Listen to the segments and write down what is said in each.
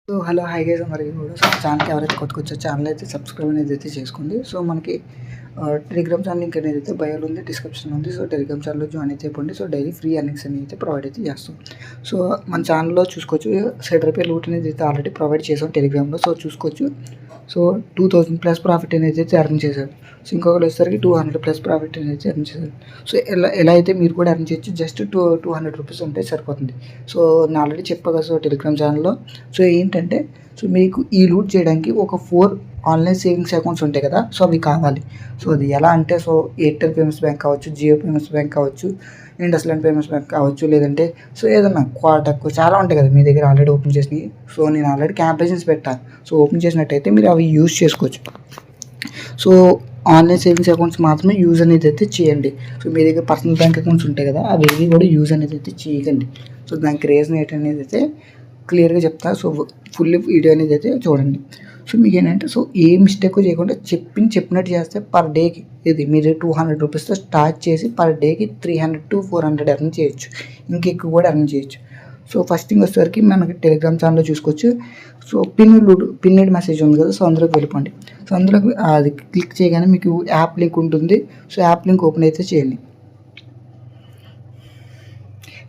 So hello hi guys అందరికీ కూడా so ఛానల్కి ఎవరైతే కొత్తగా వచ్చారో ఛానల్ అయితే సబ్స్క్రైబ్ అనేది అయితే చేసుకోండి. సో మనకి టెలిగ్రామ్ ఛానల్ లింక్ అనేది అయితే బయోలో ఉంది, డిస్క్రిప్షన్ ఉంది. సో టెలిగ్రామ్ ఛానల్లో జాయిన్ అయితే అయిపోండి. సో డైలీ ఫ్రీ ఎర్నింగ్స్ అనేది అయితే ప్రొవైడ్ అయితే చేస్తాం. సో మన ఛానల్లో చూసుకోవచ్చు ₹7 లూట్ అనేది అయితే ఆల్రెడీ ప్రొవైడ్ చేసాం టెలిగ్రామ్లో. సో చూసుకోవచ్చు. సో 2000+ ప్రాఫిట్ అనేది అయితే ఎర్న్ చేశారు. సో ఇంకొకటి వచ్చేసరికి 200+ ప్రాఫిట్ అనేది ఎర్న్ చేశారు. సో ఎలా అయితే మీరు కూడా ఎర్న్ చేయొచ్చు. జస్ట్ ₹200 ఉంటే సరిపోతుంది. సో నేను ఆల్రెడీ చెప్పా కదా సో టెలిగ్రామ్ ఛానల్లో. సో ఏంటంటే సో మీకు ఈ లూట్ చేయడానికి ఒక 4 ఆన్లైన్ సేవింగ్స్ అకౌంట్స్ ఉంటాయి కదా, సో అవి కావాలి. సో అది ఎలా అంటే సో ఎయిర్టెల్ పేమెంట్స్ బ్యాంక్ కావచ్చు, జియో పేమెంట్స్ బ్యాంక్ కావచ్చు, ఇండస్ల్యాండ్ పేమెంట్స్ బ్యాంక్ కావచ్చు, లేదంటే సో ఏదన్నా క్వాటక్ చాలా ఉంటాయి కదా మీ దగ్గర ఆల్రెడీ ఓపెన్ చేసినవి. సో నేను ఆల్రెడీ క్యాంపెయిన్స్ పెట్టాను. సో ఓపెన్ చేసినట్టయితే మీరు అవి యూజ్ చేసుకోవచ్చు. సో ఆన్లైన్ సేవింగ్స్ అకౌంట్స్ మాత్రమే యూజ్ అనేది అయితే చేయండి. సో మీ దగ్గర పర్సనల్ బ్యాంక్ అకౌంట్స్ ఉంటాయి కదా, అవి ఏవి కూడా యూజ్ అనేది అయితే చేయకండి. సో దానికి రీజన్ ఏంటనేది అయితే క్లియర్గా చెప్తా. సో ఫుల్ వీడియో అనేది అయితే చూడండి. సో మీకు ఏంటంటే సో ఏ మిస్టేక్ చేయకుండా చెప్పినట్టు చేస్తే పర్ డేకి ఇది మీరు ₹200తో స్టార్ట్ చేసి పర్ డేకి 300 to 400 ఎర్న్ చేయొచ్చు. ఇంకెక్కువ కూడా ఎర్న్ చేయొచ్చు. సో ఫస్ట్ థింగ్ వచ్చేసరికి మనకి టెలిగ్రామ్ ఛానల్లో చూసుకోవచ్చు. సో పిన్నెడ్ మెసేజ్ ఉంది కదా, సో అందులోకి వెళ్ళిపోండి. సో అందులోకి అది క్లిక్ చేయగానే మీకు యాప్ లింక్ ఉంటుంది. సో యాప్ లింక్ ఓపెన్ అయితే చేయండి.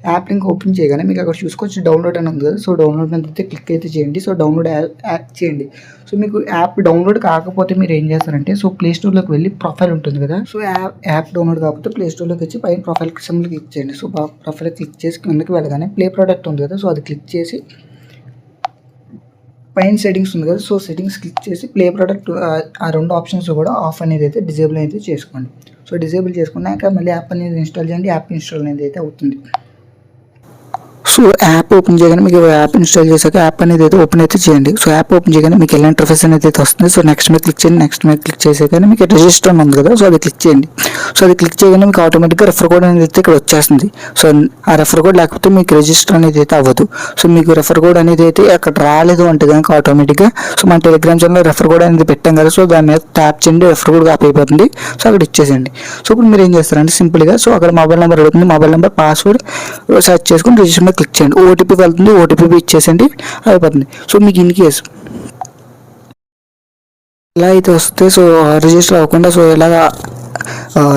యాప్ లింక్ ఓపెన్ చేయగానే మీకు అక్కడ చూసుకోవచ్చు డౌన్లోడ్ అని ఉంది కదా, సో డౌన్లోడ్ మీద అయితే క్లిక్ అయితే చేయండి. సో డౌన్లోడ్ యాప్ చేయండి. సో మీకు యాప్ డౌన్లోడ్ కాకపోతే మీరు ఏం చేస్తారంటే సో ప్లే స్టోర్లోకి వెళ్ళి ప్రొఫైల్ ఉంటుంది కదా, సో యాప్ డౌన్లోడ్ కాకపోతే ప్లే స్టోర్లోకి వచ్చి పైన ప్రొఫైల్ సింబల్ క్లిక్ చేయండి. సో ప్రొఫైల్ క్లిక్ చేసి కిందకి వెళ్ళగానే ప్లే ప్రోడక్ట్ ఉంది కదా, సో అది క్లిక్ చేసి పైన సెట్టింగ్స్ ఉంది కదా, సో సెట్టింగ్స్ క్లిక్ చేసి ప్లే ప్రోడక్ట్ ఆ 2 ఆప్షన్స్ కూడా ఆఫ్ అనేది అయితే డిజేబుల్ అయితే చేసుకోండి. సో డిజేబుల్ చేసుకున్నాక మళ్ళీ యాప్ అనేది ఇన్స్టాల్ చేయండి. యాప్ ఇన్స్టాల్ అనేది అయితే అవుతుంది. సో యాప్ ఓపెన్ చేయగానే మీకు యాప్ ఇన్స్టాల్ చేశాక యాప్ అనేది అయితే ఓపెన్ అయితే చేయండి. సో యాప్ ఓపెన్ చేయగానే మీకు ఎలా ఇంటర్ఫేస్ అనేది అయితే వస్తుంది. సో నెక్స్ట్ మీద క్లిక్ చేయండి. నెక్స్ట్ మీద క్లిక్ చేసాక మీకు రిజిస్టర్ ఉంది కదా, సో అది క్లిక్ చేయండి. సో అది క్లిక్ చేయగానే మీకు ఆటోమేటిక్గా రెఫర్ కోడ్ అనేది అయితే ఇక్కడ వచ్చేస్తుంది. సో ఆ రెఫర్ కోడ్ లేకపోతే మీకు రిజిస్టర్ అనేది అయితే అవ్వదు. సో మీకు రెఫర్ కోడ్ అనేది అయితే అక్కడ రాలేదు అంటే కనుక ఆటోమేటిక్గా సో మన టెలిగ్రామ్ ఛానల్లో రెఫర్ కోడ్ అనేది పెట్టాం కదా, సో దాని మీద ట్యాప్ చేయండి. రెఫర్ కోడ్ కాపీ అయిపోతుంది. సో అక్కడ ఇచ్చేసేయండి. సో ఇప్పుడు మీరు ఏం చేస్తారంటే సింపుల్గా సో అక్కడ మొబైల్ నెంబర్ అడుగుతుంది. మొబైల్ నెంబర్ పాస్వర్డ్ సెర్చ్ చేసుకుని రిజిస్టర్ మీద క్లిక్ చేయండి. ఓటీపీ వెళ్తుంది. ఓటీపీ ఇచ్చేసండి, అయిపోతుంది. సో మీకు ఇన్ కేస్ ఎలా అయితే వస్తే సో రిజిస్టర్ అవ్వకుండా సో ఎలాగా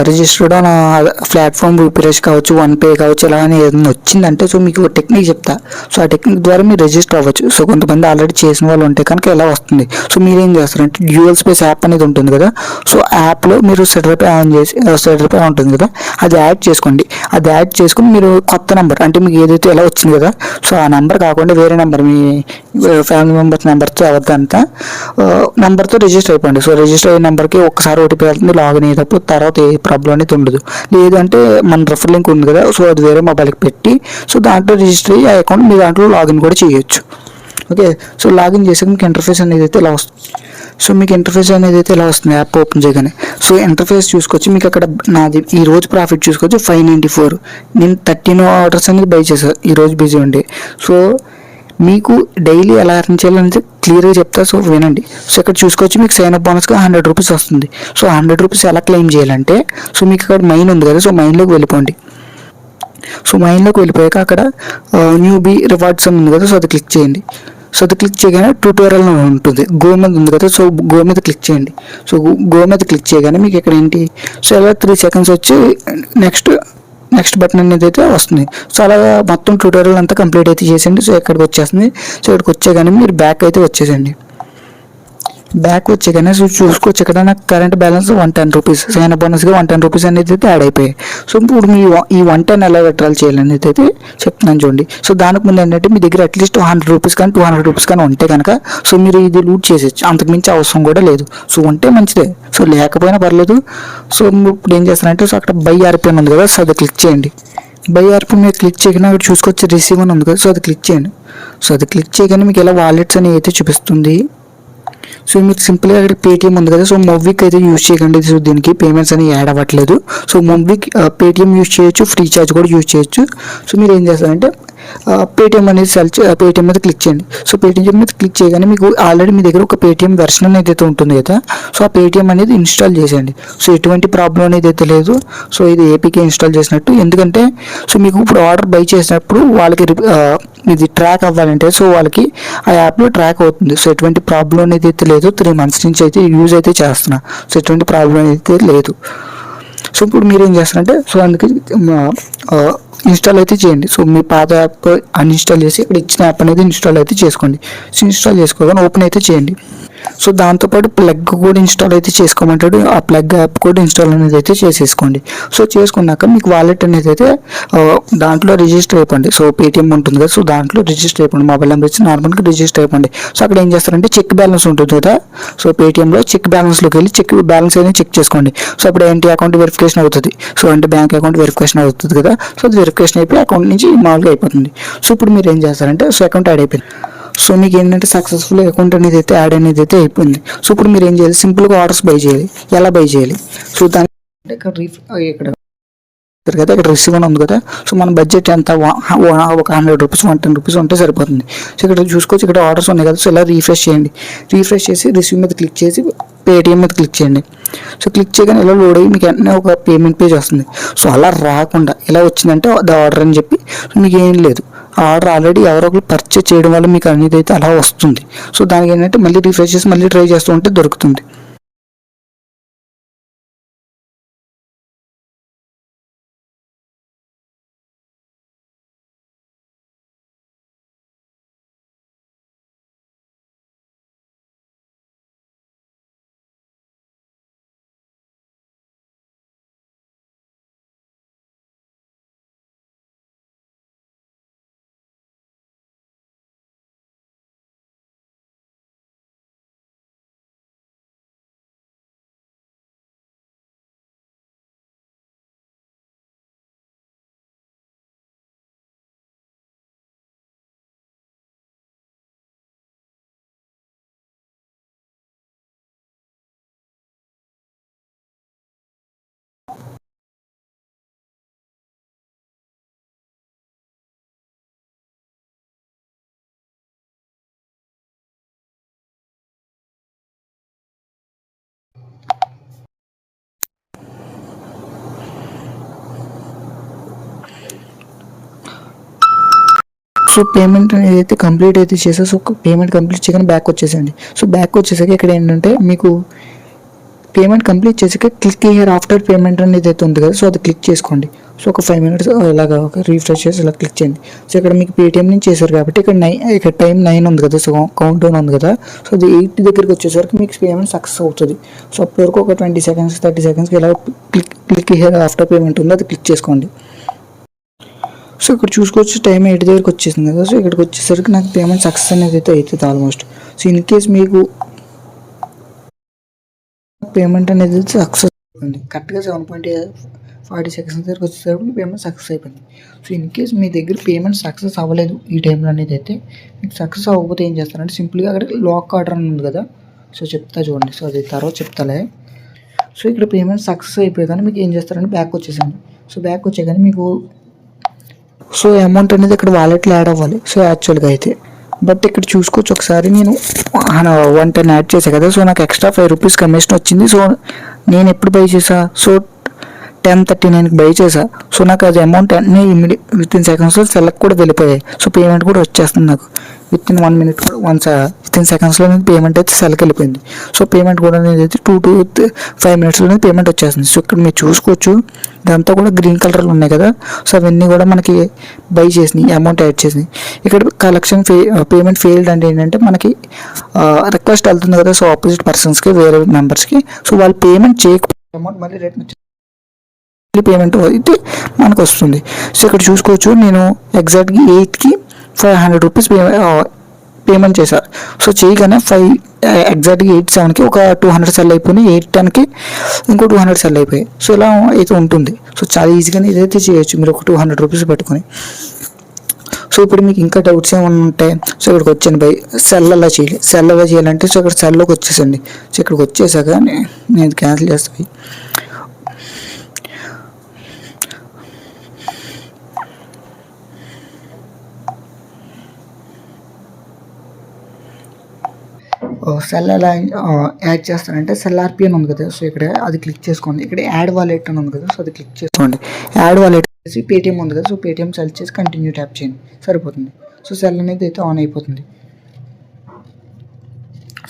రిజిస్టర్డ్ ఆన్ ప్లాట్ఫామ్ రూపీరేజ్ కావచ్చు, OnePay కావచ్చు, ఇలా అని ఏదైనా వచ్చిందంటే సో మీకు టెక్నిక్ చెప్తా. సో ఆ టెక్నిక్ ద్వారా మీరు రిజిస్టర్ అవ్వచ్చు. సో కొంతమంది ఆల్రెడీ చేసిన వాళ్ళు ఉంటే కనుక ఎలా వస్తుంది. సో మీరు ఏం చేస్తారంటే డ్యూయల్ స్పేస్ యాప్ అనేది ఉంటుంది కదా, సో యాప్లో మీరు ₹7 ఆన్ చేసి ₹7 ఉంటుంది కదా, అది యాడ్ చేసుకోండి. అది యాడ్ చేసుకుని మీరు కొత్త నెంబర్ అంటే మీకు ఏదైతే ఎలా వచ్చింది కదా, సో ఆ నెంబర్ కాకుండా వేరే నెంబర్ మీ ఫ్యామిలీ మెంబర్స్ నెంబర్తో ఎవరిదంతా నెంబర్తో రిజిస్టర్ అయిపోండి. సో రిజిస్టర్ అయిన నెంబర్కి ఒక్కసారి ఓటీపీ వెళ్తుంది. లాగిన్ అయ్యేటప్పుడు తర్వాత ఏ ప్రాబ్లం అనేది ఉండదు. లేదంటే మన రెఫర్ లింక్ ఉంది కదా, సో అది వేరే మొబైల్కి పెట్టి సో దాంట్లో రిజిస్టర్ అయ్యి ఆ అకౌంట్ మీ దాంట్లో లాగిన్ కూడా చేయొచ్చు. ఓకే, సో లాగిన్ చేసాక మీకు ఇంటర్ఫేస్ అనేది అయితే ఇలా వస్తుంది. సో మీకు ఇంటర్ఫేస్ అనేది అయితే ఇలా వస్తుంది యాప్ ఓపెన్ చేయగానే. సో ఇంటర్ఫేస్ చూసుకొచ్చి మీకు అక్కడ నాది ఈ రోజు ప్రాఫిట్ చూసుకోవచ్చు 594. నేను 13 ఆర్డర్స్ అనేది బై చేశాను ఈరోజు బిజీ ఉండి. సో మీకు డైలీ ఎలా ఎర్న్ చేయాలనేది క్లియర్గా చెప్తా. సో వినండి. సో ఇక్కడ చూసుకోవచ్చు మీకు సైన్ అప్ బోనస్గా ₹100 వస్తుంది. సో ₹100 ఎలా క్లెయిమ్ చేయాలంటే సో మీకు అక్కడ మైన్ ఉంది కదా, సో మైన్లోకి వెళ్ళిపోండి. సో మైన్లోకి వెళ్ళిపోయాక అక్కడ న్యూ బీ రివార్డ్స్ అని ఉంది కదా, సో అది క్లిక్ చేయండి. సో అది క్లిక్ చేయగానే ట్యూటోరియల్ ఉంటుంది. గో మీద ఉంది కదా, సో గో మీద క్లిక్ చేయండి. సో గో మీద క్లిక్ చేయగానే మీకు ఇక్కడ ఏంటి సో ఇలా 3 సెకండ్స్ వచ్చి నెక్స్ట్ బటన్ అనేది అయితే వస్తుంది. సో అలా మొత్తం ట్యూటోరియల్ అంతా కంప్లీట్ అయితే చేసేయండి. సో ఇక్కడికి వచ్చేస్తుంది. సో ఇక్కడికి వచ్చేగానే మీరు బ్యాక్ అయితే వచ్చేసండి. బ్యాక్ వచ్చేగానే సో చూసుకోవచ్చు ఇక్కడ నాకు కరెంట్ బ్యాలెన్స్ ₹110 సైన్ బోనస్గా ₹110 అనేది అయితే యాడ్ అయిపోయాయి. సో ఇప్పుడు మీ ఈ 110 ఎలా విత్డ్రాల్ చేయాలనేది అయితే చెప్తున్నాను చూడండి. సో దానికి ముందు ఏంటంటే మీ దగ్గర అట్లీస్ట్ ₹100 కానీ ₹200 కానీ ఉంటే కనుక సో మీరు ఇది లూట్ చేసేయచ్చు. అంతకుమించి అవసరం కూడా లేదు. సో ఉంటే మంచిదే, సో లేకపోయినా పర్లేదు. సో ఇప్పుడు ఏం చేస్తారంటే సో అక్కడ బై RPM ఉంది కదా, సో అది క్లిక్ చేయండి. బై RPM మీద క్లిక్ చేయగానే అక్కడ చూసుకోవచ్చు రిసీవ్ అని ఉంది కదా, సో అది క్లిక్ చేయండి. సో అది క్లిక్ చేయగానే మీకు ఎలా వాలెట్స్ అని అయితే చూపిస్తుంది. సో మీరు సింపుల్గా అక్కడ పేటిఎం ఉంది కదా, సో మొబిక్ అయితే యూజ్ చేయకండి. సో దీనికి పేమెంట్స్ అని యాడ్ అవ్వట్లేదు. సో మొబిక్ పేటిఎం యూజ్ చేయొచ్చు, ఫ్రీ చార్జ్ కూడా యూజ్ చేయొచ్చు. సో మీరు ఏం చేస్తారంటే పేటిఎం అనేది పేటిఎం మీద క్లిక్ చేయండి. సో పేటిఎం మీద క్లిక్ చేయగానే మీకు ఆల్రెడీ మీ దగ్గర ఒక పేటిఎం వెర్షన్ అనేది అయితే ఉంటుంది కదా, సో ఆ పేటిఎం అనేది ఇన్స్టాల్ చేసేయండి. సో ఎటువంటి ప్రాబ్లం అనేది అయితే లేదు. సో ఇది ఏపీకే ఇన్స్టాల్ చేసినట్టు. ఎందుకంటే సో మీకు ఇప్పుడు ఆర్డర్ బై చేసినప్పుడు వాళ్ళకి ఇది ట్రాక్ అవ్వాలంటే సో వాళ్ళకి ఆ యాప్లో ట్రాక్ అవుతుంది. సో ఎటువంటి ప్రాబ్లం అనేది అయితే లేదు. 3 months నుంచి అయితే యూజ్ అయితే చేస్తున్నా. సో ఎటువంటి ప్రాబ్లం అయితే లేదు. సో ఇప్పుడు మీరు ఏం చేస్తారంటే సో అందుకే ఇన్స్టాల్ అయితే చేయండి. సో మీ పాత యాప్ అన్ఇన్స్టాల్ చేసి ఇక్కడ ఇచ్చిన యాప్ అనేది ఇన్స్టాల్ అయితే చేసుకోండి. సో ఇన్స్టాల్ చేసుకోగానే ఓపెన్ అయితే చేయండి. సో దాంతోపాటు ప్లగ్ కూడా ఇన్స్టాల్ అయితే చేసుకోమంటాడు. ఆ ప్లగ్ యాప్ కూడా ఇన్స్టాల్ అనేది అయితే చేసేసుకోండి. సో చేసుకున్నాక మీకు వాలెట్ అనేది అయితే దాంట్లో రిజిస్టర్ అయిపోండి. సో పేటిఎం ఉంటుంది కదా, సో దాంట్లో రిజిస్టర్ అయిపోండి. మొబైల్ నెంబర్ ఇచ్చి నార్మల్గా రిజిస్టర్ అయిపోండి. సో అక్కడ ఏం చేస్తారంటే చెక్ బ్యాలెన్స్ ఉంటుంది కదా, సో పేటిఎంలో చెక్ బ్యాలెన్స్లోకి వెళ్ళి చెక్ బ్యాలెన్స్ అనేది చెక్ చేసుకోండి. సో అప్పుడు ఏంటి అకౌంట్ వెరిఫికేషన్ అవుతుంది. సో అంటే బ్యాంక్ అకౌంట్ వెరిఫికేషన్ అవుతుంది కదా, సో అది వెరిఫికేషన్ అయిపోయి అకౌంట్ నుంచి మామూలుగా అయిపోతుంది. సో ఇప్పుడు మీరు ఏం చేస్తారంటే సో అకౌంట్ యాడ్ అయిపోయింది. సో మీకు ఏంటంటే సక్సెస్ఫుల్ అకౌంట్ అనేది అయితే యాడ్ అనేది అయితే అయిపోయింది. సో ఇప్పుడు మీరు ఏం చేయాలి, సింపుల్గా ఆర్డర్స్ బై చేయాలి. ఎలా బై చేయాలి, సో దానికి ఇక్కడ కదా ఇక్కడ రిసీవ్ అని ఉంది కదా, సో మన బడ్జెట్ ఎంత ఒక 100 రూపీస్ 110 రూపీస్ ఉంటే సరిపోతుంది. సో ఇక్కడ చూసుకోవచ్చు ఇక్కడ ఆర్డర్స్ ఉన్నాయి కదా, సో ఇలా రీఫ్రెష్ చేయండి. రీఫ్రెష్ చేసి రిసీవ్ మీద క్లిక్ చేసి పేటిఎం మీద క్లిక్ చేయండి. సో క్లిక్ చేయగానే ఇలా లోడ్ అయ్యి మీకు వెంటనే ఒక పేమెంట్ పేజ్ వస్తుంది. సో అలా రాకుండా ఇలా వచ్చిందంటే ద ఆర్డర్ అని చెప్పి మీకు ఏం లేదు, ఆ ఆర్డర్ ఆల్రెడీ ఎవరో ఒకరు పర్చేజ్ చేయడం వల్ల మీకు అనేది అయితే అలా వస్తుంది. సో దానికి ఏంటంటే మళ్ళీ రీఫ్రెష్ చేసి మళ్ళీ ట్రై చేస్తూ ఉంటే దొరుకుతుంది. సో పేమెంట్ ఏదైతే కంప్లీట్ అయితే చేసా, సో పేమెంట్ కంప్లీట్ చేయగానే బ్యాక్ వచ్చేసండి. సో బ్యాక్ వచ్చేసాక ఇక్కడ ఏంటంటే మీకు పేమెంట్ కంప్లీట్ చేసాక క్లిక్ హియర్ ఆఫ్టర్ పేమెంట్ అనేది అయితే ఉంది కదా, సో అది క్లిక్ చేసుకోండి. సో ఒక 5 minutes ఇలాగా ఒక రీఫ్రెష్ చేసి ఇలా క్లిక్ చేయండి. సో ఇక్కడ మీకు పేటిఎం నుంచి చేశారు కాబట్టి ఇక్కడ టైం 9 ఉంది కదా, సో కౌంట్ డౌన్ ఉంది కదా, సో అది 8 దగ్గరికి వచ్చేసరికి మీకు పేమెంట్ సక్సెస్ అవుతుంది. సో అప్పటి వరకు ఒక 20 seconds 30 seconds ఇలా క్లిక్ హియర్ ఆఫ్టర్ పేమెంట్ ఉంది, అది క్లిక్ చేసుకోండి. సో ఇక్కడ చూసుకోవచ్చు టైం 8 దగ్గరికి వచ్చేసింది కదా, సో ఇక్కడికి వచ్చేసరికి నాకు పేమెంట్ సక్సెస్ అనేది అయితే అవుతుంది ఆల్మోస్ట్. సో ఇన్ కేస్ మీకు పేమెంట్ అనేది సక్సెస్ అయిపోయింది కరెక్ట్గా 7.40 seconds దగ్గరికి వచ్చేసరికి మీ పేమెంట్ సక్సెస్ అయిపోయింది. సో ఇన్ కేస్ మీ దగ్గర పేమెంట్ సక్సెస్ అవ్వలేదు ఈ టైంలో అనేది అయితే, మీకు సక్సెస్ అవ్వకపోతే ఏం చేస్తారంటే సింపుల్గా అక్కడ లాక్ ఆర్డర్ అని ఉంది కదా, సో చెప్తా చూడండి. సో అది తర్వాత చెప్తాలే. సో ఇక్కడ పేమెంట్ సక్సెస్ అయిపోయి కానీ మీకు ఏం చేస్తారంటే బ్యాక్ వచ్చేసండి. సో బ్యాక్ వచ్చే కానీ మీకు సో అమౌంట్ అనేది ఇక్కడ వాలెట్లో యాడ్ అవ్వాలి. సో యాక్చువల్గా అయితే బట్ ఇక్కడ చూసుకోవచ్చు ఒకసారి నేను 110 యాడ్ చేశాను కదా, సో నాకు ఎక్స్ట్రా 5 రూపీస్ కమిషన్ వచ్చింది. సో నేను ఎప్పుడు బై చేసా, సో 10:39కి బై చేసా. సో నాకు అది అమౌంట్ అన్నీ వితిన్ సెకండ్స్లో సెలెక్ట్ కూడా వెళ్ళిపోయాయి. సో పేమెంట్ కూడా వచ్చేస్తుంది నాకు వితిన్ 1 minute కూడా వితిన్ సెకండ్స్లో పేమెంట్ అయితే సెలెక్ట్ వెళ్ళిపోయింది. సో పేమెంట్ కూడా అనేది అయితే 2 to 5 minutesలోనే పేమెంట్ వచ్చేస్తుంది. సో ఇక్కడ మీరు చూసుకోవచ్చు ఇదంతా కూడా గ్రీన్ కలర్లో ఉన్నాయి కదా, సో అవన్నీ కూడా మనకి బై చేసినాయి, అమౌంట్ యాడ్ చేసినాయి. ఇక్కడ కలెక్షన్ పేమెంట్ ఫెయిల్డ్ అంటే ఏంటంటే మనకి రిక్వెస్ట్ వెళ్తుంది కదా, సో ఆపోజిట్ పర్సన్స్కి వేరే మెంబర్స్కి, సో వాళ్ళు పేమెంట్ చేయకపోతే అమౌంట్ మళ్ళీ రిటర్న్ పేమెంట్ అయితే మనకు వస్తుంది. సో ఇక్కడ చూసుకోవచ్చు నేను ఎగ్జాక్ట్గా 8కి 500 రూపీస్ పేమెంట్ చేశాను. సో చేయగానే ఎగ్జాక్ట్గా 8:07కి ఒక 200 సెల్ అయిపోయినాయి, 8:10కి ఇంకో 200 సెల్ అయిపోయాయి. సో ఇలా అయితే ఉంటుంది. సో చాలా ఈజీగానే ఇదైతే చేయొచ్చు మీరు ఒక 200 రూపీస్ పెట్టుకొని. సో ఇప్పుడు మీకు ఇంకా డౌట్స్ ఏమైనా ఉంటాయి, సో ఇక్కడికి వచ్చాను బై సెల్ ఎలా చేయాలంటే సో ఇక్కడ సెల్లోకి వచ్చేసండి. సో ఇక్కడికి వచ్చేసాక నేను క్యాన్సిల్ చేస్తాను. సెల్ ఎలా యాడ్ చేస్తారంటే సెల్ ఆర్పి అని ఉంది కదా, సో ఇక్కడ అది క్లిక్ చేసుకోండి. ఇక్కడ యాడ్ వాలెట్ అని ఉంది కదా, సో అది క్లిక్ చేసుకోండి. యాడ్ వాలెట్ చేసి పేటిఎం ఉంది కదా, సో పేటిఎం సెలెక్ట్ చేసి కంటిన్యూ ట్యాప్ చేయండి, సరిపోతుంది. సో సెల్ అనేది అయితే ఆన్ అయిపోతుంది.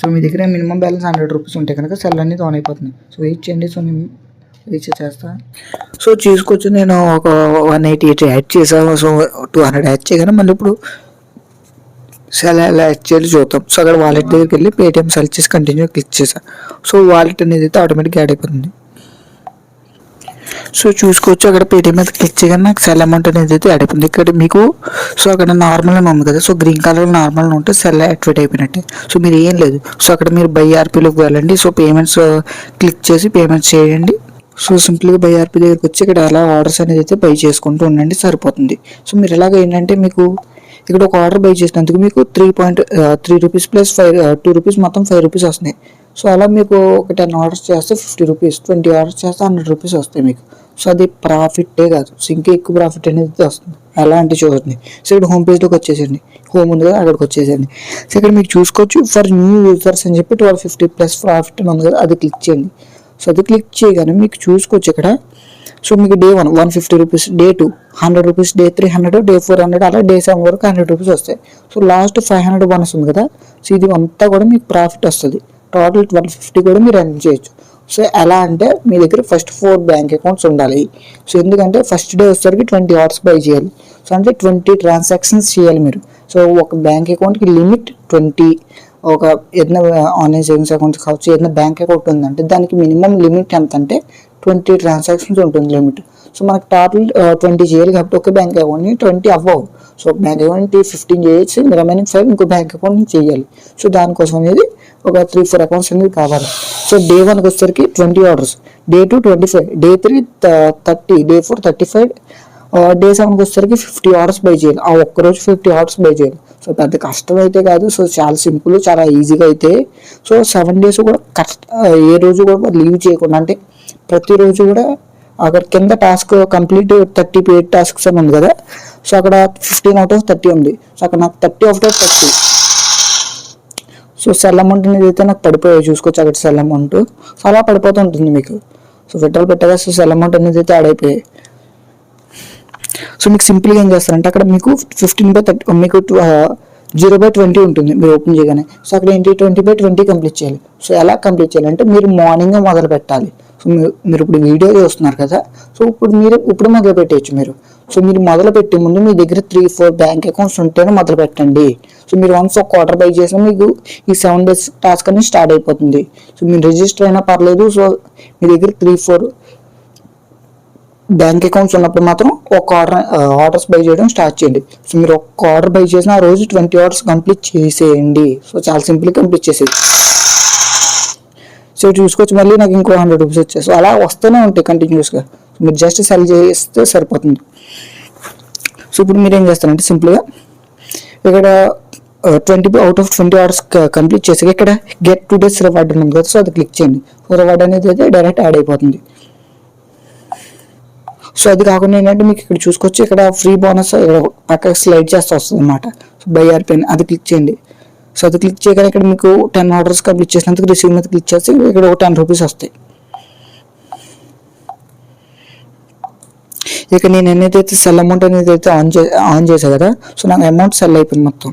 సో మీ దగ్గర మినిమం బ్యాలెన్స్ 100 రూపీస్ ఉంటే కనుక సెల్ అనేది ఆన్ అయిపోతుంది. సో వెయిట్ చేయండి. సో నేను రీచ్ చేస్తా. సో చూసుకోవచ్చు, నేను ఒక 188 యాడ్ చేసాను. సో 200 యాడ్ చేయగానే మళ్ళీ ఇప్పుడు సెల్ ఎలా యాడ్ చేయాలి చూద్దాం. సో అక్కడ వాలెట్ దగ్గరికి వెళ్ళి పేటిఎం సెలెక్ట్ చేసి కంటిన్యూ క్లిక్ చేశాను. సో వాలెట్ అనేది అయితే ఆటోమేటిక్గా యాడ్ అయిపోతుంది. సో చూసుకోవచ్చు, అక్కడ పేటిఎం మీద క్లిక్ చేయగానే నాకు సెల్ అమౌంట్ అనేది అయితే యాడ్ అయిపోతుంది. ఇక్కడ మీకు సో అక్కడ నార్మల్ అని ఉంది కదా, సో గ్రీన్ కలర్ నార్మల్ ఉంటే సెల్ యాక్టివేట్ అయిపోయినట్టే. సో మీరు ఏం లేదు, సో అక్కడ మీరు బై ఆర్పీలోకి వెళ్ళండి. సో పేమెంట్స్ క్లిక్ చేసి పేమెంట్స్ చేయండి. సో సింపుల్గా బై ఆర్పీ దగ్గరికి వచ్చి ఇక్కడ అలా ఆర్డర్స్ అనేది అయితే బై చేసుకుంటూ ఉండండి, సరిపోతుంది. సో మీరు ఎలాగ ఏంటంటే మీకు ఇక్కడ ఒక ఆర్డర్ బై చేసినందుకు మీకు 3 రూపీస్ ప్లస్ 2 రూపీస్ మొత్తం 5 రూపీస్ వస్తున్నాయి. సో అలా మీకు ఒక 10 ఆర్డర్స్ చేస్తే 50 రూపీస్, 20 ఆర్డర్స్ చేస్తే 100 రూపీస్ వస్తాయి మీకు. సో అది ప్రాఫిట్టే కాదు, సో ఇంకా ఎక్కువ ప్రాఫిట్ అనేది వస్తుంది. ఎలా అంటే చూడండి, సో ఇక్కడ హోమ్ పేజ్లోకి వచ్చేసండి. హోమ్ ఉంది కదా, అక్కడికి వచ్చేసండి. సో ఇక్కడ మీకు చూసుకోవచ్చు ఫర్ న్యూ యూజర్స్ అని చెప్పి 1250 ప్లస్ ప్రాఫిట్ అని ఉంది కదా, అది క్లిక్ చేయండి. సో అది క్లిక్ చేయగానే మీకు చూసుకోవచ్చు ఇక్కడ. సో మీకు day 1 150 rupees, day 2 100 rupees, day 3 100, day 4 100, అలా డే 7 వరకు 100 రూపీస్ వస్తాయి. సో లాస్ట్ 500 బోనస్ ఉంది కదా, సో ఇది అంతా కూడా మీకు ప్రాఫిట్ వస్తుంది. టోటల్ 1250 కూడా మీరు ఎర్న్ చేయొచ్చు. సో ఎలా అంటే మీ దగ్గర ఫస్ట్ 4 బ్యాంక్ అకౌంట్స్ ఉండాలి. సో ఎందుకంటే ఫస్ట్ డే వచ్చేసరికి 20 ఆర్డర్స్ బై చేయాలి. సో అంటే 20 ట్రాన్సాక్షన్స్ చేయాలి మీరు. సో ఒక బ్యాంక్ అకౌంట్కి లిమిట్ 20. ఒక ఏదైనా ఆన్లైన్ సేవింగ్స్ అకౌంట్స్ కావచ్చు, ఏదైనా బ్యాంక్ అకౌంట్ ఉందంటే దానికి మినిమం లిమిట్ ఎంత అంటే 20 ట్రాన్సాక్షన్స్ ఉంటుంది లిమిట్. సో మనకు టోటల్ 20 చేయాలి కాబట్టి ఒక బ్యాంక్ అకౌంట్ని 20 అవ్వవు. సో బ్యాంక్ అకౌంట్ 15 చేయొచ్చు, రిమైనింగ్ 5 ఇంకో బ్యాంక్ అకౌంట్ నుంచి చేయాలి. సో దానికోసం అనేది ఒక 3-4 అకౌంట్స్ అనేది కావాలి. సో డే 1కి వచ్చేసరికి 20 orders, day 2 25, day 3 30, day 4 35, day 7కి వచ్చేసరికి 50 ఆర్డర్స్ బై చేయాలి. ఆ ఒక్కరోజు 50 ఆర్డర్స్ బై చేయాలి. సో పెద్ద కష్టం అయితే కాదు, సో చాలా సింపుల్, చాలా ఈజీగా అయితే. సో 7 డేస్ కూడా ఏ రోజు కూడా లీవ్ చేయకుండా, అంటే ప్రతిరోజు కూడా అక్కడ కింద టాస్క్ కంప్లీట్ 30 పెయిడ్ టాస్క్స్ అని ఉంది కదా, సో అక్కడ 15 అవుట్ ఆఫ్ 30 ఉంది. సో అక్కడ నాకు 30 out of 30. So sell amount అనేది అయితే నాకు పడిపోయాయి, చూసుకోవచ్చు అక్కడ సెల్ అమౌంట్. సో అలా పడిపోతూ ఉంటుంది మీకు. సో విత్డ్రాల్ పెట్టగా సో సెల్ అమౌంట్ అనేది అయితే యాడ్ అయిపోయాయి. సో మీకు సింపుల్గా ఏం చేస్తారంటే అక్కడ మీకు 15/30 మీకు 0/20 ఉంటుంది మీరు ఓపెన్ చేయగానే. సో అక్కడ ఏంటి 20/20 కంప్లీట్ చేయాలి. సో ఎలా కంప్లీట్ చేయాలంటే మీరు మార్నింగ్ మొదలు పెట్టాలి. సో మీరు ఇప్పుడు వీడియో చూస్తున్నారు కదా, సో ఇప్పుడు మొదలు పెట్టేయచ్చు మీరు. సో మీరు మొదలు పెట్టే ముందు మీ దగ్గర 3-4 బ్యాంక్ అకౌంట్స్ ఉంటేనే మొదలు పెట్టండి. సో మీరు వన్స్ ఒక క్వార్టర్ బై చేసినా మీకు ఈ 7 డేస్ టాస్క్ అనేది స్టార్ట్ అయిపోతుంది. సో మీరు రిజిస్టర్ అయినా పర్లేదు. సో మీ దగ్గర 3-4 బ్యాంక్ అకౌంట్స్ ఉన్నప్పుడు మాత్రం ఒక ఆర్డర్స్ బై చేయడం స్టార్ట్ చేయండి. సో మీరు ఒక ఆర్డర్ బై చేసిన ఆ రోజు 20 ఆర్డర్స్ కంప్లీట్ చేసేయండి. సో చాలా సింపుల్గా కంప్లీట్ చేసేది. సో చూసుకోవచ్చు, మళ్ళీ నాకు ఇంకో 100 రూపీస్ వచ్చాయి. సో అలా వస్తూనే ఉంటాయి కంటిన్యూస్గా. మీరు జస్ట్ సెల్ చేస్తే సరిపోతుంది. సో ఇప్పుడు మీరు ఏం చేస్తారంటే సింపుల్గా ఇక్కడ 20 అవుట్ ఆఫ్ 20 ఆర్డర్స్ కంప్లీట్ చేసి ఇక్కడ గెట్ 2 డేస్ రివార్డ్ ఉంది కదా, సో అది క్లిక్ చేయండి. సో రివార్డ్ అనేది అయితే డైరెక్ట్ యాడ్ అయిపోతుంది. సో అది కాకుండా ఏంటంటే మీకు ఇక్కడ చూసుకోవచ్చు, ఇక్కడ ఫ్రీ బోనస్ ఇక్కడ పక్కకి స్లైడ్ చేస్తూ వస్తుంది అనమాట. సో బై ఆర్పీ అది క్లిక్ చేయండి. సో అది క్లిక్ చేయగానే ఇక్కడ మీకు 10 ఆర్డర్స్ కంప్లీట్ చేసినందుకు రిసీవ్ మీద క్లిక్ చేస్తే ఇక్కడ ఒక 10 రూపీస్ వస్తాయి. ఇక నేను ఎన్నైతే సెల్ అమౌంట్ అనేది అయితే ఆన్ చేశాను కదా, సో నాకు అమౌంట్ సెల్ అయిపోయింది మొత్తం.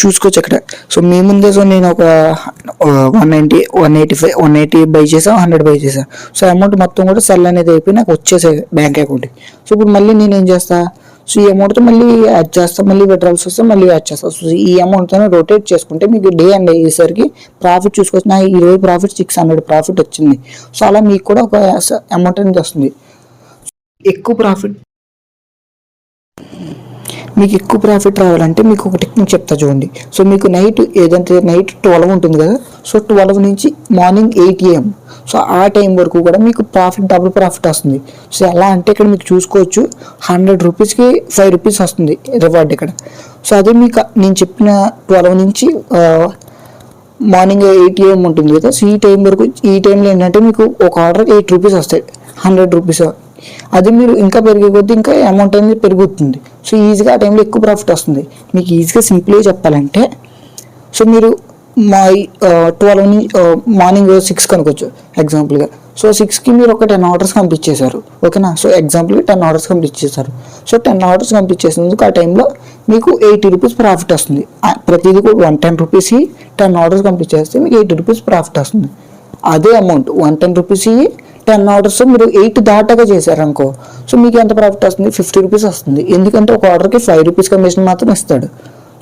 చూసుకోవచ్చు ఇక్కడ. సో మీ ముందే సో నేను ఒక 190, 185, 180 బై చేసాను, 100 బై చేసాను. సో అమౌంట్ మొత్తం కూడా సెల్ అనేది అయిపోయి నాకు వచ్చేసాయి బ్యాంక్ అకౌంట్కి. సో ఇప్పుడు మళ్ళీ నేను ఏం చేస్తాను, సో ఈ అమౌంట్తో మళ్ళీ యాడ్ చేస్తాను, మళ్ళీ విత్డ్రాల్స్ వస్తే మళ్ళీ యాడ్ చేస్తాను. సో ఈ అమౌంట్తో రొటేట్ చేసుకుంటే మీకు డే అండ్ అయ్యేసరికి ప్రాఫిట్ చూసుకోవచ్చు. నా ఈరోజు ప్రాఫిట్ 600 ప్రాఫిట్ వచ్చింది. సో అలా మీకు కూడా ఒక అమౌంట్ అనేది వస్తుంది. మీకు ఎక్కువ ప్రాఫిట్ రావాలంటే మీకు ఒక టెక్నిక్ చెప్తా చూడండి. సో మీకు నైట్ 12 ఉంటుంది కదా, సో 12 నుంచి మార్నింగ్ 8 AM, సో ఆ టైం వరకు కూడా మీకు డబుల్ ప్రాఫిట్ వస్తుంది. సో ఎలా అంటే ఇక్కడ మీకు చూసుకోవచ్చు 100 రూపీస్కి 5 రూపీస్ వస్తుంది రివార్డ్ ఇక్కడ. సో అదే మీకు నేను చెప్పిన 12 నుంచి మార్నింగ్ 8 AM ఉంటుంది కదా, సో ఈ టైం వరకు, ఈ టైంలో ఏంటంటే మీకు ఒక ఆర్డర్ 8 రూపీస్ వస్తాయి, 100 రూపీస్. అది మీరు ఇంకా పెరిగే కొద్దీ ఇంకా అమౌంట్ అనేది పెరుగుతుంది. సో ఈజీగా ఆ టైంలో ఎక్కువ ప్రాఫిట్ వస్తుంది. మీకు ఈజీగా సింపుల్గా చెప్పాలంటే, సో మీరు మా 12 మార్నింగ్ 6 కనుకోవచ్చు ఎగ్జాంపుల్గా. సో 6కి మీరు ఒక 10 ఆర్డర్స్ కంప్లీట్ చేశారు, ఓకేనా. సో ఎగ్జాంపుల్గా 10 ఆర్డర్స్ కంప్లీట్ చేశారు. సో 10 ఆర్డర్స్ కంప్లీట్ చేసినందుకు ఆ టైంలో మీకు 80 రూపీస్ ప్రాఫిట్ వస్తుంది. ప్రతిదీ కూడా 110 రూపీస్ 10 ఆర్డర్స్ కంప్లీట్ చేస్తే మీకు 80 రూపీస్ ప్రాఫిట్ వస్తుంది. అదే అమౌంట్ 110 రూపీస్ 10 ఆర్డర్స్ మీరు 8 దాటాగా చేశారనుకో, సో మీకు ఎంత ప్రాఫిట్ వస్తుంది, 50 రూపీస్ వస్తుంది. ఎందుకంటే ఒక ఆర్డర్కి 5 రూపీస్ కమిషన్ మాత్రం ఇస్తాడు.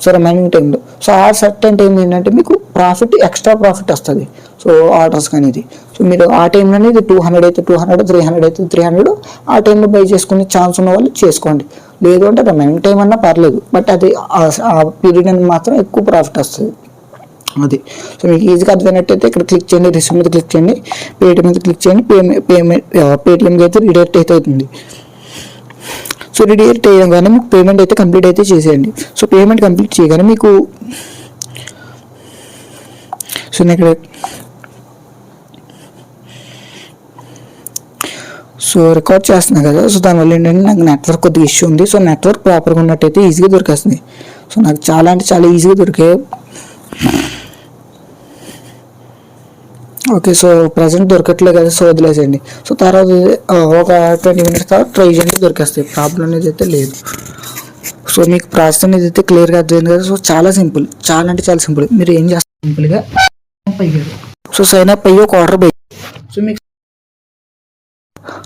సో రిమైనింగ్ టైంలో సో ఆ సర్టెన్ టైం ఏంటంటే మీకు ప్రాఫిట్, ఎక్స్ట్రా ప్రాఫిట్ వస్తుంది. సో ఆర్డర్స్కి అనేది సో మీరు ఆ టైంలో అనేది 200 అయితే 200, 300 అయితే 300 ఆ టైంలో బై చేసుకునే ఛాన్స్ ఉన్న వాళ్ళు చేసుకోండి. లేదు అంటే రిమైనింగ్ టైం అన్నా పర్లేదు, బట్ అది ఆ పీరియడ్ అనేది మాత్రం ఎక్కువ ప్రాఫిట్ వస్తుంది. అది సో మీకు ఈజీగా అర్థమైనట్టయితే ఇక్కడ క్లిక్ చేయండి, రిసీవ్ మీద క్లిక్ చేయండి, పేటిఎం మీద క్లిక్ చేయండి. పేటిఎంకి అయితే రీడైరెక్ట్ అయితే అవుతుంది. సో రీడైరెక్ట్ చేయగానే మీకు పేమెంట్ అయితే కంప్లీట్ అయితే చేసేయండి. సో పేమెంట్ కంప్లీట్ చేయగానే మీకు సో నేను ఇక్కడ సో రికార్డ్ చేస్తున్నాను కదా, సో దానివల్ల ఏంటంటే నాకు నెట్వర్క్ కొద్దిగా ఇష్యూ ఉంది. సో నెట్వర్క్ ప్రాపర్గా ఉన్నట్టయితే ఈజీగా దొరికేస్తుంది. సో నాకు చాలా అంటే చాలా ఈజీగా దొరికాయి. ఓకే, సో ప్రజెంట్ దొరకట్లేదు కదా, సో వదిలేసేయండి. సో తర్వాత ఒక 20 మినిట్స్ తర్వాత ట్రై చేయండి, దొరికేస్తాయి. ప్రాబ్లం అనేది అయితే లేదు. సో మీకు ప్రాసెస్ అనేది అయితే క్లియర్గా అర్థమైంది కదా. సో చాలా సింపుల్, చాలా అంటే చాలా సింపుల్. మీరు ఏం చేస్తారు, సింపుల్గా సో సైన్ అప్ అయ్యి ఒక ఆర్డర్ పోయి సో మీకు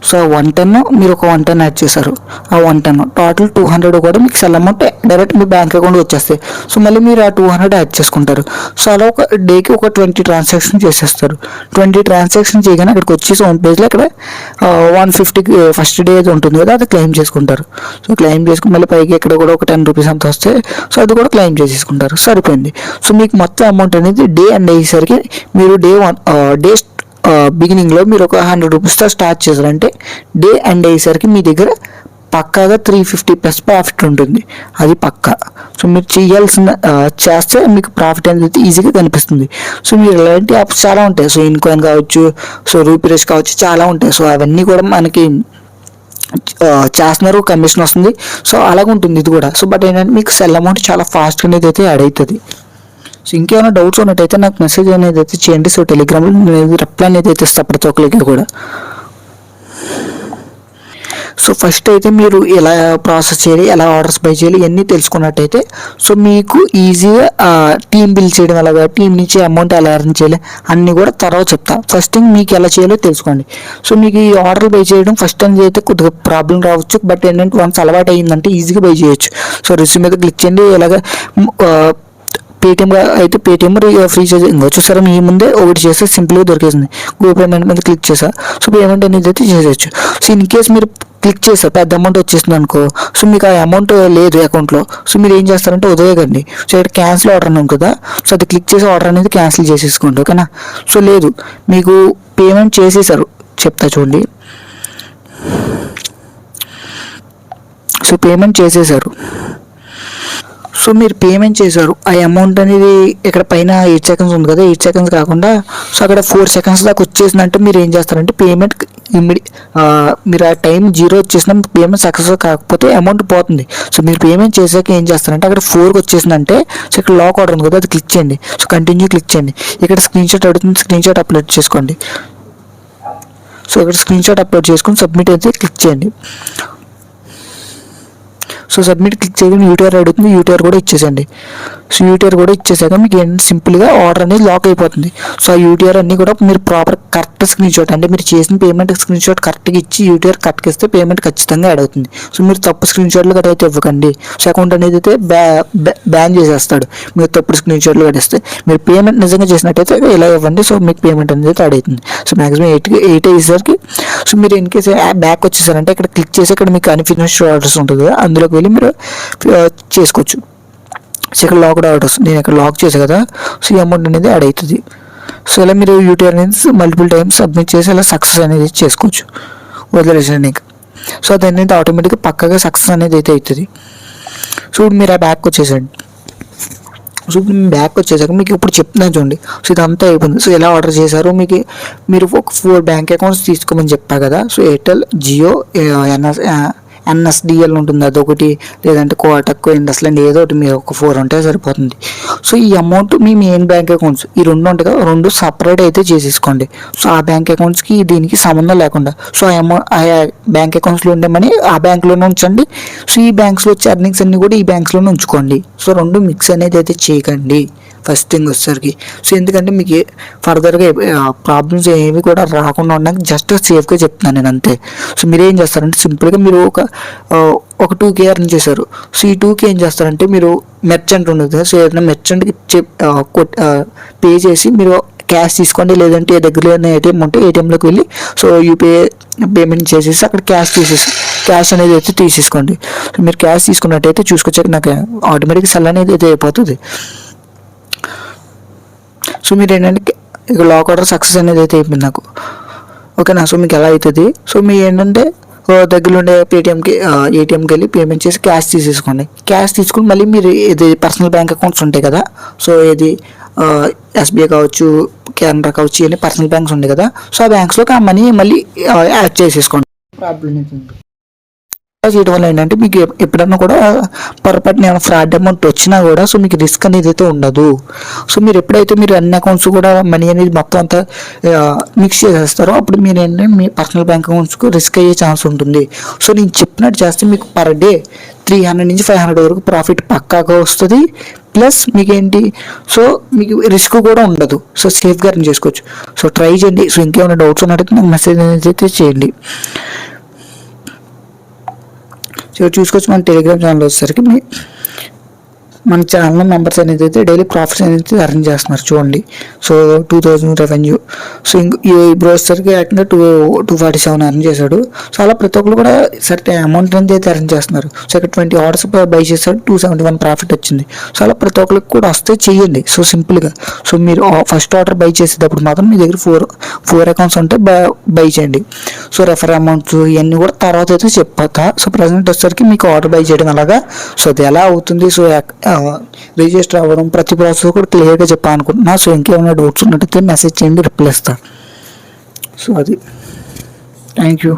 సో 110 మీరు ఒక 110 యాడ్ చేశారు. ఆ 110 టోటల్ 200 కూడా మీకు సెల్ అమౌంట్ డైరెక్ట్ మీ బ్యాంక్ అకౌంట్ వచ్చేస్తాయి. సో మళ్ళీ మీరు ఆ 200 యాడ్ చేసుకుంటారు. సో అలా ఒక డేకి ఒక 20 ట్రాన్సాక్షన్ చేసేస్తారు. 20 ట్రాన్సాక్షన్ చేయగానే అక్కడికి వచ్చేసి హోమ్ పేజ్లో అక్కడ 150 ఫస్ట్ డే అది ఉంటుంది కదా, అది క్లెయిమ్ చేసుకుంటారు. సో క్లెయిమ్ చేసుకుని మళ్ళీ పైకి ఇక్కడ కూడా ఒక 10 రూపీస్ అంత వస్తే సో అది కూడా క్లెయిమ్ చేసేసుకుంటారు, సరిపోయింది. సో మీకు మొత్తం అమౌంట్ అనేది డే అండ్ అయ్యేసరికి మీరు డే బిగినింగ్లో మీరు ఒక 100 రూపీస్తో స్టార్ట్ చేశారంటే డే ఎండ్ అయ్యేసరికి మీ దగ్గర పక్కాగా 350 ప్లస్ ప్రాఫిట్ ఉంటుంది, అది పక్కా. సో మీరు చేస్తే మీకు ప్రాఫిట్ అనేది ఈజీగా కనిపిస్తుంది. సో మీరు ఇలాంటి యాప్స్ చాలా ఉంటాయి. సో ఇన్కాయిన్ కావచ్చు, సో రూపీరేష్ కావచ్చు, చాలా ఉంటాయి. సో అవన్నీ కూడా మనకి చేస్తున్నారు, కమిషన్ వస్తుంది. సో అలాగ ఉంటుంది ఇది కూడా. సో బట్ ఏంటంటే మీకు సెల్ అమౌంట్ చాలా ఫాస్ట్గా అనేది అయితే యాడ్ అవుతుంది. సో ఇంకేమైనా డౌట్స్ ఉన్నట్టయితే నాకు మెసేజ్ అనేది అయితే చేయండి. సో టెలిగ్రామ్లో నేను రిప్లై అనేది అయితే ఇస్తాను ప్రతి ఒక్కరికి కూడా. సో ఫస్ట్ అయితే మీరు ఎలా ప్రాసెస్ చేయాలి, ఎలా ఆర్డర్స్ బై చేయాలి ఇవన్నీ తెలుసుకున్నట్టయితే సో మీకు ఈజీగా టీమ్ బిల్ చేయడం ఎలాగా, టీం నుంచి అమౌంట్ ఎలా ఎర్న్ చేయాలి అన్నీ కూడా తర్వాత చెప్తా. ఫస్ట్ థింగ్ మీకు ఎలా చేయాలో తెలుసుకోండి. సో మీకు ఈ ఆర్డర్ బై చేయడం ఫస్ట్ టైం అయితే కొద్దిగా ప్రాబ్లం రావచ్చు, బట్ ఏంటంటే వన్స్ అలవాటు అయ్యిందంటే ఈజీగా బై చేయొచ్చు. సో రిసీవ్ మీద క్లిక్ చేయండి. ఇలాగ పేటిఎం అయితే పేటిఎం ఫ్రీ చార్జ్ ఇంకా చూసారా, మీ ముందే ఒకటి చేస్తే సింపుల్గా దొరికేసింది. గూగుల్ పేమెంట్ మీద క్లిక్ చేసా, సో పేమెంట్ అనేది అయితే చేసేయచ్చు. సో ఇన్ కేస్ మీరు క్లిక్ చేస్తారు పెద్ద అమౌంట్ వచ్చేసింది అనుకో, సో మీకు ఆ అమౌంట్ లేదు అకౌంట్లో, సో మీరు ఏం చేస్తారంటే వదిలేయకండి. సో ఇక్కడ క్యాన్సిల్ ఆర్డర్ అని ఉంది కదా, సో అది క్లిక్ చేసి ఆర్డర్ అనేది క్యాన్సిల్ చేసేసుకోండి, ఓకేనా. సో లేదు మీకు పేమెంట్ చేసేసారు, చెప్తా చూడండి. సో పేమెంట్ చేసేసారు. సో మీరు పేమెంట్ చేశారు, ఆ అమౌంట్ అనేది ఇక్కడ పైన 8 సెకండ్స్ ఉంది కదా, 8 సెకండ్స్ కాకుండా సో అక్కడ 4 సెకండ్స్ దాకా వచ్చేసిందంటే మీరు ఏం చేస్తారంటే పేమెంట్ మీరు ఆ టైం 0 వచ్చేసిన పేమెంట్ సక్సెస్ కాకపోతే అమౌంట్ పోతుంది. సో మీరు పేమెంట్ చేశాక ఏం చేస్తారంటే అక్కడ 4కి వచ్చేసిందంటే సో ఇక్కడ లాక్ ఆర్డర్ ఉంది కదా, అది క్లిక్ చేయండి. సో కంటిన్యూ క్లిక్ చేయండి. ఇక్కడ స్క్రీన్ షాట్ అడుగుతుంది, స్క్రీన్ షాట్ అప్లోడ్ చేసుకోండి. సో ఇక్కడ స్క్రీన్ షాట్ అప్లోడ్ చేసుకొని సబ్మిట్ అయితే క్లిక్ చేయండి. సో సబ్మిట్ క్లిక్ చేయగానే యూటీఆర్ అడుగుతుంది, యూటీఆర్ కూడా ఇచ్చేసండి. సో యూటీఆర్ కూడా ఇచ్చేసాక మీకు ఏంటంటే సింపుల్గా ఆర్డర్ అనేది లాక్ అయిపోతుంది. సో ఆ యూటీఆర్ అన్నీ కూడా మీరు ప్రాపర్ కరెక్ట్ స్క్రీన్ షాట్ అంటే మీరు చేసిన పేమెంట్ స్క్రీన్ షాట్ కరెక్ట్గా ఇచ్చి యూటీఆర్ కరెక్ట్గా ఇస్తే పేమెంట్ ఖచ్చితంగా యాడ్ అవుతుంది. సో మీరు తప్పు స్క్రీన్ షాట్లు కట్ అయితే ఇవ్వకండి. సో అకౌంట్ అనేది అయితే బ్యాన్ చేసేస్తాడు మీరు తప్పుడు స్క్రీన్ షాట్లు కట్టిస్తే. మీరు పేమెంట్ నిజంగా చేసినట్టయితే ఇలా ఇవ్వండి. సో మీకు పేమెంట్ అనేది యాడ్ అవుతుంది. సో మ్యాక్సిమం 8 అయ్యేసరికి సో మీరు ఇన్ కేసు బ్యాక్ వచ్చేసారంటే ఇక్కడ క్లిక్ చేసి ఇక్కడ మీకు అన్ఫినిష్డ్ ఆర్డర్స్ ఉంటుంది కదా, అందులోకి వెళ్ళి మీరు చేసుకోవచ్చు. సో ఇక్కడ లాక్డ్ ఆర్డర్స్ నేను ఇక్కడ లాక్ చేసా కదా, సో ఈ అమౌంట్ అనేది యాడ్ అవుతుంది. సో ఇలా మీరు యూటీఆర్ అనేది మల్టిపుల్ టైమ్స్ సబ్మిట్ చేసి ఇలా సక్సెస్ అనేది చేసుకోవచ్చు, వదిలేసాను ఇంకా. సో అదనేది ఆటోమేటిక్గా పక్కగా సక్సెస్ అనేది అయితే అవుతుంది. సో ఇప్పుడు మీరు ఆ బ్యాక్ వచ్చేసండి. సో ఇప్పుడు మేము బ్యాక్ వచ్చేసాక మీకు ఇప్పుడు చెప్తున్నాను చూడండి. సో ఇదంతా అయిపోయింది. సో ఎలా ఆర్డర్ చేశారు, మీరు ఒక 4 బ్యాంక్ అకౌంట్స్ తీసుకోమని చెప్పా కదా. సో ఎయిర్టెల్, జియో, ఎన్ఎస్డిఎల్ ఉంటుంది అదొకటి, లేదంటే కోటక్, ఇండస్లాండ్ ఏదో ఒకటి మీరు ఒక 4 ఉంటే సరిపోతుంది. సో ఈ అమౌంట్ మీ మెయిన్ బ్యాంక్ అకౌంట్స్ ఈ 2 ఉంటాయి కదా, 2 సపరేట్ అయితే చేసేసుకోండి. సో ఆ బ్యాంక్ అకౌంట్స్కి దీనికి సంబంధం లేకుండా సో ఆ బ్యాంక్ అకౌంట్స్లో ఉండే మనీ ఆ బ్యాంక్లోనే ఉంచండి. సో ఈ బ్యాంక్స్లో వచ్చే ఎర్నింగ్స్ అన్ని కూడా ఈ బ్యాంక్స్లోనే ఉంచుకోండి. సో 2 మిక్స్ అనేది అయితే చేయకండి ఫస్ట్ థింగ్ వచ్చేసరికి. సో ఎందుకంటే మీకు ఫర్దర్గా ప్రాబ్లమ్స్ ఏవి కూడా రాకుండా ఉండడానికి జస్ట్ సేఫ్గా చెప్తున్నాను నేను అంతే. సో మీరు ఏం చేస్తారంటే సింపుల్గా మీరు ఒక 2K ఎర్న్ చేశారు. సో ఈ 2K ఏం చేస్తారంటే మీరు మెర్చెంట్ ఉండదు. సో ఏదైనా మెర్చెంట్కి పే చేసి మీరు క్యాష్ తీసుకోండి, లేదంటే దగ్గరలో ఏటీఎం ఉంటే ఏటీఎంలోకి వెళ్ళి సో యూపీఐ పేమెంట్ చేసేసి అక్కడ క్యాష్ అనేది అయితే తీసేసుకోండి. సో మీరు క్యాష్ తీసుకున్నట్టయితే చూసుకొచ్చాక నాకు ఆటోమేటిక్గా సెల్ అనేది అయితే అయిపోతుంది. సో మీరు ఏంటంటే ఇక లాక్ ఆర్డర్ సక్సెస్ అనేది అయితే అయిపోయింది నాకు, ఓకేనా. సో మీకు ఎలా అవుతుంది, సో మీరు ఏంటంటే దగ్గరలో ఉండే ఏటీఎంకి వెళ్ళి పేమెంట్ చేసి క్యాష్ తీసేసుకోండి. క్యాష్ తీసుకుని మళ్ళీ మీరు ఇది పర్సనల్ బ్యాంక్ అకౌంట్స్ ఉంటాయి కదా, సో ఇది ఎస్బీఐ కావచ్చు, కెనరా కావచ్చు, ఇవన్నీ పర్సనల్ బ్యాంక్స్ ఉంటాయి కదా, సో ఆ బ్యాంక్స్లోకి ఆ మనీ మళ్ళీ యాడ్ చేసేసుకోండి. ప్రాబ్లం ఏంటంటే చేయడం వల్ల ఏంటంటే మీకు ఎప్పుడన్నా కూడా పొరపాటున ఏమైనా ఫ్రాడ్ అమౌంట్ వచ్చినా కూడా సో మీకు రిస్క్ అనేది అయితే ఉండదు. సో మీరు ఎప్పుడైతే మీరు అన్ని అకౌంట్స్ కూడా మనీ అనేది మొత్తం అంతా మిక్స్ చేసేస్తారో అప్పుడు మీరు ఏంటంటే మీ పర్సనల్ బ్యాంక్ అకౌంట్స్కు రిస్క్ అయ్యే ఛాన్స్ ఉంటుంది. సో నేను చెప్పినట్టు చేస్తే మీకు పర్ డే 300 నుంచి 500 వరకు ప్రాఫిట్ పక్కాగా వస్తుంది. ప్లస్ మీకేంటి, సో మీకు రిస్క్ కూడా ఉండదు. సో సేఫ్గా రన్ చేసుకోవచ్చు. సో ట్రై చేయండి. సో ఇంకేమైనా డౌట్స్ ఉన్నట్టయితే నాకు మెసేజ్ అనేది అయితే చేయండి. సో చూసుకోవచ్చు మన టెలిగ్రామ్ ఛానల్ వచ్చేసరికి మన ఛానల్లో మెంబర్స్ అనేది అయితే డైలీ ప్రాఫిట్స్ అనేది అరేంజ్ చేస్తున్నారు చూడండి. So 2000 revenue. సో ఈ బ్రోసర్కి ఏకంగా 247 అరేంజ్ చేశాడు. సో అలా ప్రతి ఒక్కరు కూడా సర్టెన్ అమౌంట్ అనేది అయితే అరేంజ్ చేస్తున్నారు. సో ఇక్కడ 20 ఆర్డర్స్ బై చేశాడు, 271 ప్రాఫిట్ వచ్చింది. సో అలా ప్రతి ఒక్కరికి కూడా వస్తే చెయ్యండి. సో సింపుల్గా సో మీరు ఫస్ట్ ఆర్డర్ బై చేసేటప్పుడు మాత్రం మీ దగ్గర ఫోర్ అకౌంట్స్ ఉంటే బై చేయండి. సో రెఫర్ అమౌంట్స్ ఇవన్నీ కూడా తర్వాత అయితే చెప్పతా. సో ప్రజెంట్ వచ్చేసరికి మీకు ఆర్డర్ బై చేయడం అలాగా. సో అది ఎలా అవుతుంది, సో రిజిస్టర్ అవ్వడం ప్రతి ప్రాసెస్ కూడా క్లియర్గా చెప్పాలనుకుంటున్నా. సో ఇంకేమైనా డౌట్స్ ఉన్నట్టయితే మెసేజ్ చేయండి, రిప్లై ఇస్తాను. సో అది థ్యాంక్ యూ.